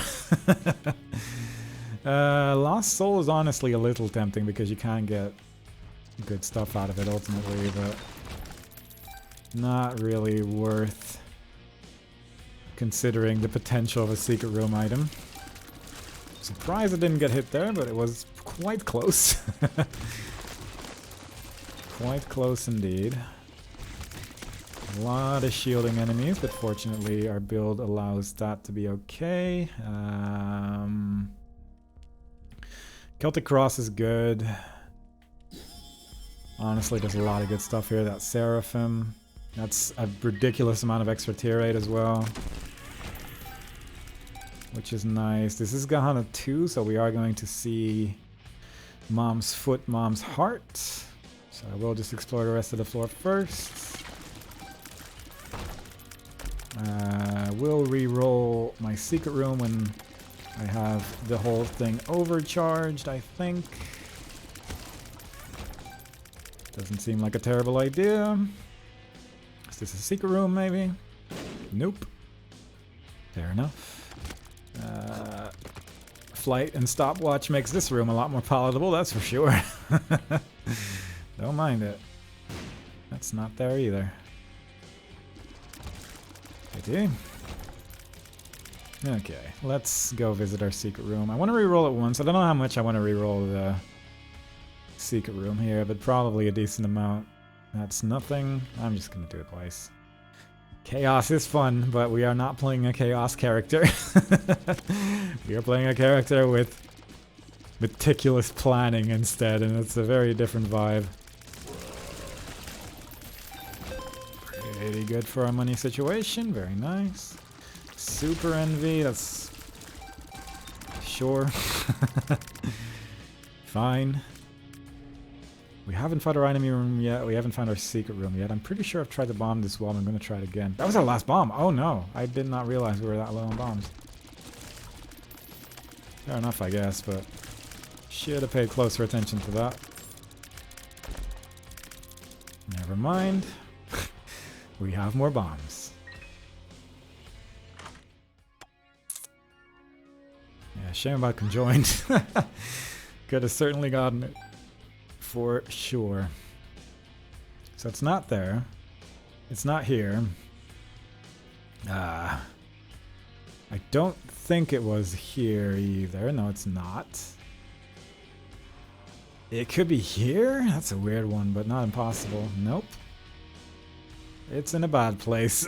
Lost Soul is honestly a little tempting because you can get good stuff out of it ultimately, but not really worth considering the potential of a secret room item. Surprised it didn't get hit there, but it was quite close. Quite close indeed. A lot of shielding enemies, but fortunately our build allows that to be okay. Celtic Cross is good. Honestly, there's a lot of good stuff here. That Seraphim. That's a ridiculous amount of extra tier 8 as well. Which is nice. This is Gahana 2, so we are going to see Mom's Foot, Mom's Heart. So I will just explore the rest of the floor first. Will re-roll my secret room when I have the whole thing overcharged, I think. Doesn't seem like a terrible idea. Is this a secret room, maybe? Nope. Fair enough. Flight and stopwatch makes this room a lot more palatable, that's for sure. Don't mind it. That's not there either. Okay, let's go visit our secret room. I want to re-roll it once. I don't know how much I want to re-roll the secret room here, but probably a decent amount. That's nothing. I'm just going to do it twice. Chaos is fun, but we are not playing a chaos character. We are playing a character with meticulous planning instead, and it's a very different vibe. Pretty good for our money situation, very nice. Super Envy, that's... Sure. Fine. We haven't found our enemy room yet, we haven't found our secret room yet. I'm pretty sure I've tried to bomb this wall, I'm gonna try it again. That was our last bomb! Oh no! I did not realize we were that low on bombs. Fair enough, I guess, but... should have paid closer attention to that. Never mind. We have more bombs. Yeah, shame about conjoined. Could have certainly gotten it. For sure. So it's not there. It's not here. I don't think it was here either. No, it's not. It could be here? That's a weird one, but not impossible. Nope. It's in a bad place.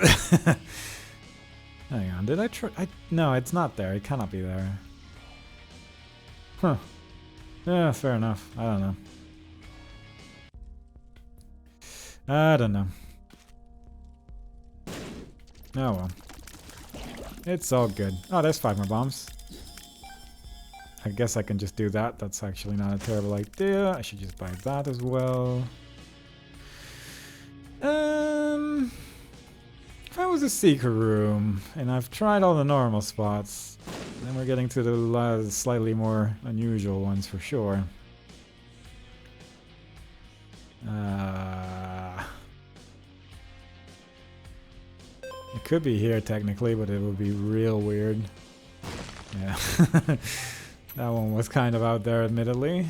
Hang on, did I try? No, it's not there. It cannot be there. Huh. Yeah, fair enough. I don't know. I don't know. Oh well. It's all good. Oh, there's 5 more bombs. I guess I can just do that. That's actually not a terrible idea. I should just buy that as well. If I was a secret room, and I've tried all the normal spots, then we're getting to the slightly more unusual ones for sure. It could be here technically, but it would be real weird. Yeah. That one was kind of out there, admittedly.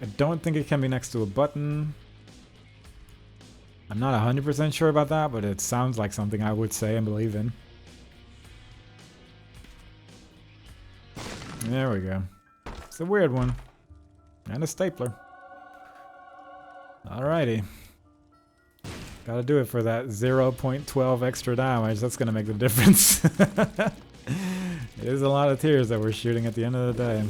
I don't think it can be next to a button. I'm not 100% sure about that, but it sounds like something I would say and believe in. There we go. It's a weird one. And a stapler. Alrighty. Gotta do it for that 0.12 extra damage. That's gonna make the difference. It is a lot of tears that we're shooting at the end of the day.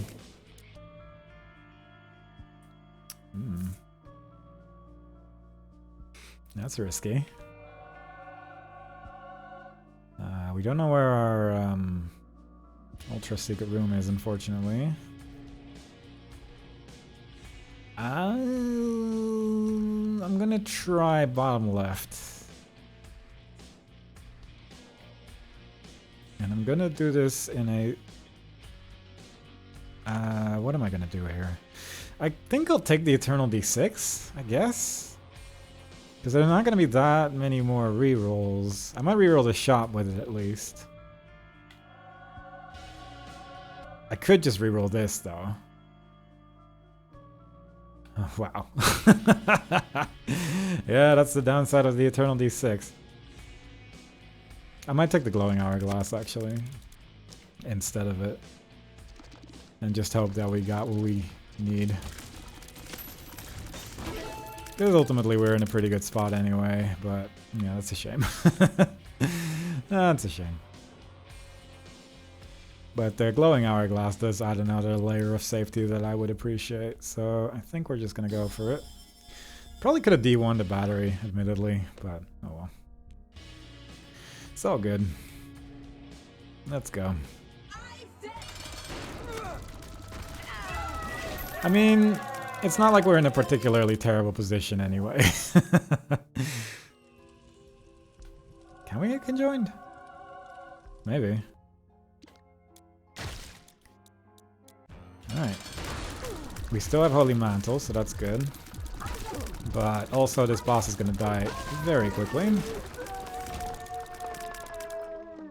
That's risky. We don't know where our ultra secret room is, unfortunately. I'm gonna try bottom left. And I'm gonna do this in a... what am I gonna do here? I think I'll take the Eternal D6, I guess? Because there's not gonna be that many more rerolls. I might reroll the shop with it at least. I could just reroll this though. Oh, wow. Yeah, that's the downside of the Eternal D6. I might take the Glowing Hourglass actually, instead of it. And just hope that we got what we need. Because ultimately we're in a pretty good spot anyway, but yeah, that's a shame. That's a shame. But the Glowing Hourglass does add another layer of safety that I would appreciate, so I think we're just gonna go for it. Probably could have D1'd the battery, admittedly, but oh well. It's all good. Let's go. I mean, it's not like we're in a particularly terrible position anyway. Can we get conjoined? Maybe. Alright. We still have Holy Mantle, so that's good. But also this boss is gonna die very quickly.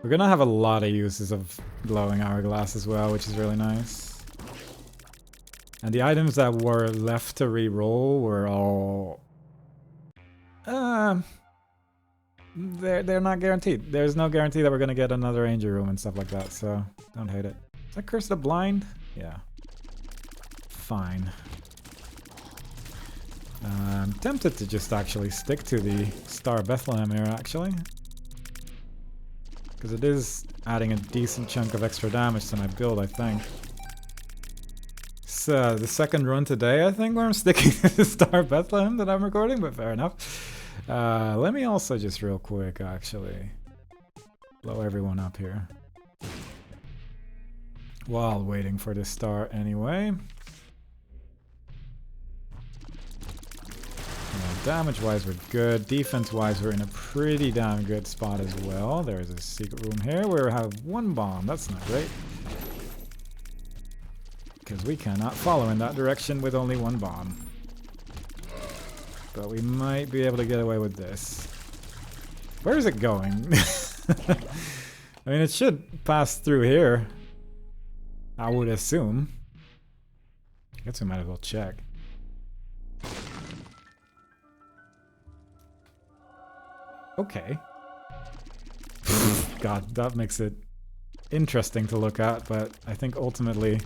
We're gonna have a lot of uses of Glowing Hourglass as well, which is really nice. And the items that were left to re-roll were all... They're not guaranteed. There's no guarantee that we're gonna get another Angel Room and stuff like that, so don't hate it. Is that Curse of the Blind? Yeah. Fine. I'm tempted to just actually stick to the Star Bethlehem here, actually. Because it is adding a decent chunk of extra damage to my build, I think. So, the second run today, I think, where I'm sticking to the Star Bethlehem that I'm recording, but fair enough. Let me also just real quick, actually, blow everyone up here. While waiting for this star anyway. Damage-wise, we're good. Defense-wise, we're in a pretty damn good spot as well. There's a secret room here where we have one bomb. That's not great. Because we cannot follow in that direction with only one bomb. But we might be able to get away with this. Where is it going? I mean, it should pass through here. I would assume. I guess we might as well check. Okay. God, that makes it interesting to look at, but I think ultimately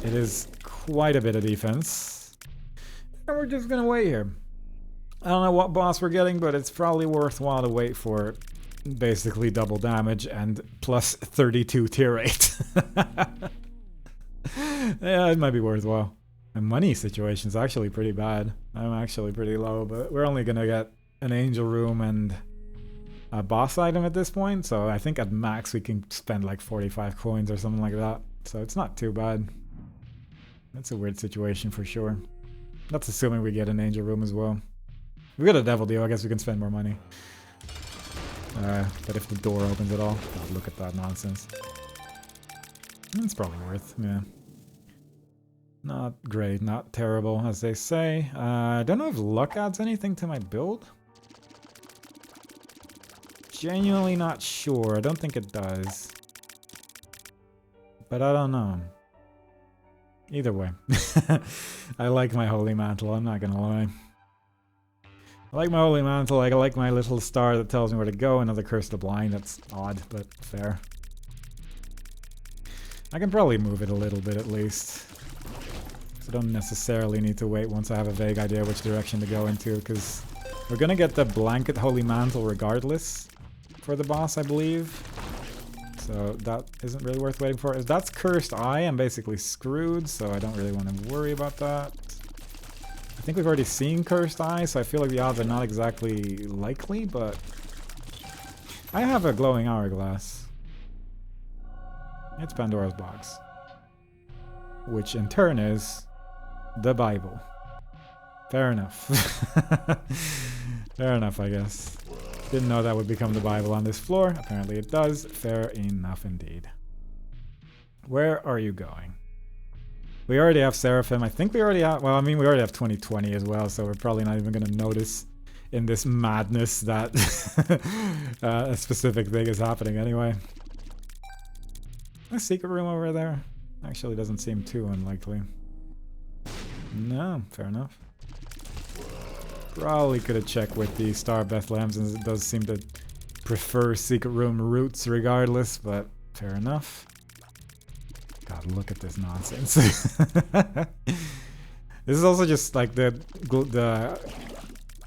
it is quite a bit of defense. And we're just gonna wait here. I don't know what boss we're getting, but it's probably worthwhile to wait for basically double damage and plus 32 tier rate. Yeah, it might be worthwhile. The money situation's actually pretty bad. I'm actually pretty low, but we're only gonna get an Angel Room and a boss item at this point, so I think at max we can spend like 45 coins or something like that, so it's not too bad. That's a weird situation for sure. That's assuming we get an Angel Room as well. If we get a Devil Deal, I guess we can spend more money. But if the door opens at all, God, look at that nonsense. It's probably worth, yeah. Not great, not terrible, as they say. I don't know if luck adds anything to my build. genuinely not sure. I don't think it does. But I don't know. Either way. I like my Holy Mantle, I'm not gonna lie. I like my Holy Mantle, I like my little star that tells me where to go. Another Curse of the Blind, that's odd, but fair. I can probably move it a little bit at least. So I don't necessarily need to wait once I have a vague idea which direction to go into, because we're gonna get the Blanket Holy Mantle regardless for the boss, I believe. So that isn't really worth waiting for. If that's Cursed Eye, I'm basically screwed, so I don't really want to worry about that. I think we've already seen Cursed Eye, so I feel like the odds are not exactly likely, but I have a glowing hourglass. It's Pandora's box. Which in turn is the Bible. Fair enough. Fair enough, I guess. Didn't know that would become the Bible on this floor. Apparently it does. Fair enough indeed. Where are you going? We already have Seraphim. I think we already have... Well, I mean, we already have 2020 as well, so we're probably not even going to notice in this madness that a specific thing is happening anyway. A secret room over there? Actually doesn't seem too unlikely. No, fair enough. Probably could have checked with the Star of Bethlehem since it does seem to prefer secret room routes regardless, but fair enough. God, look at this nonsense. This is also just like the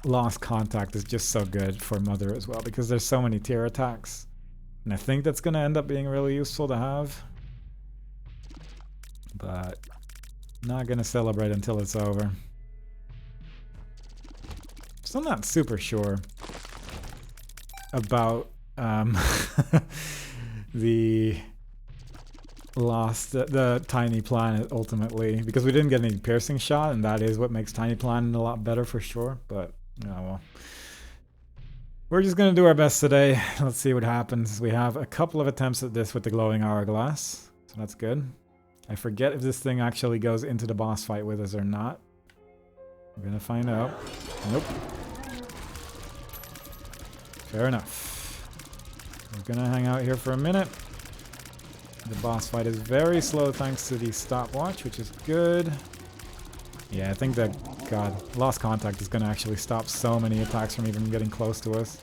Lost Contact is just so good for Mother as well because there's so many tier attacks. And I think that's going to end up being really useful to have. But not going to celebrate until it's over. So I'm not super sure about the the Tiny Planet ultimately, because we didn't get any piercing shot, and that is what makes Tiny Planet a lot better for sure. But oh well, we're just gonna do our best today. Let's see what happens. We have a couple of attempts at this with the glowing hourglass, so that's good. I forget if this thing actually goes into the boss fight with us or not. We're gonna find out. Nope. Fair enough. We're gonna hang out here for a minute. The boss fight is very slow thanks to the stopwatch, which is good. Yeah, I think that, God, Lost Contact is gonna actually stop so many attacks from even getting close to us.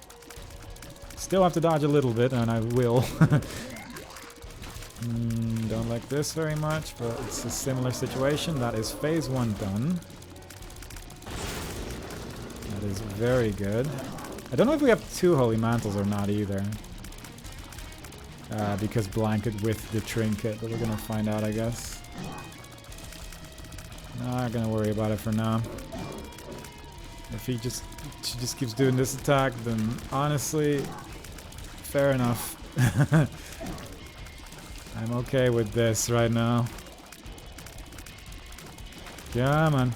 Still have to dodge a little bit, and I will. Don't like this very much, but it's a similar situation. That is phase 1 done. That is very good. I don't know if we have 2 Holy Mantles or not either. Because Blanket with the Trinket, but we're gonna find out, I guess. Not gonna worry about it for now. If she just keeps doing this attack, then honestly, fair enough. I'm okay with this right now. Come on.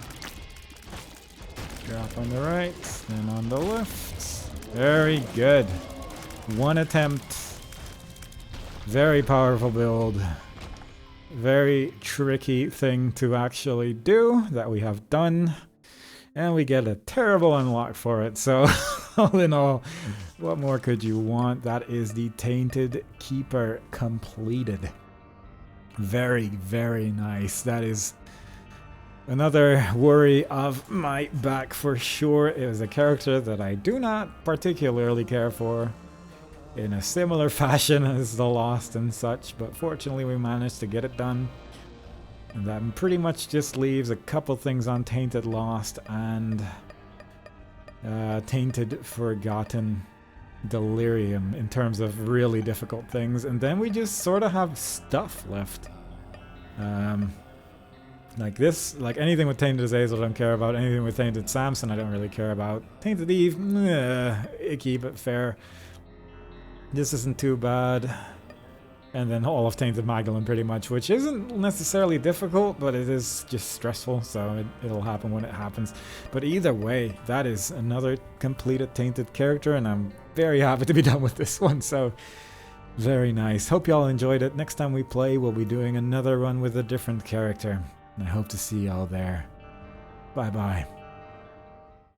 Drop on the right, then on the left. Very good. 1 attempt. Very powerful build. Very tricky thing to actually do that we have done. And we get a terrible unlock for it. So all in all, what more could you want? That is the Tainted Keeper completed. Very, very nice. That is another worry of my back for sure. It was a character that I do not particularly care for in a similar fashion as the Lost and such, but fortunately we managed to get it done. And that pretty much just leaves a couple things on Tainted Lost and Tainted Forgotten Delirium in terms of really difficult things, and then we just sort of have stuff left. Like this, like anything with Tainted Azazel I don't care about, anything with Tainted Samson I don't really care about. Tainted Eve, icky but fair. This isn't too bad. And then all of Tainted Magdalene pretty much, which isn't necessarily difficult, but it is just stressful, so it'll happen when it happens. But either way, that is another completed Tainted character, and I'm very happy to be done with this one, so very nice. Hope y'all enjoyed it. Next time we play, we'll be doing another run with a different character, and I hope to see y'all there. Bye-bye.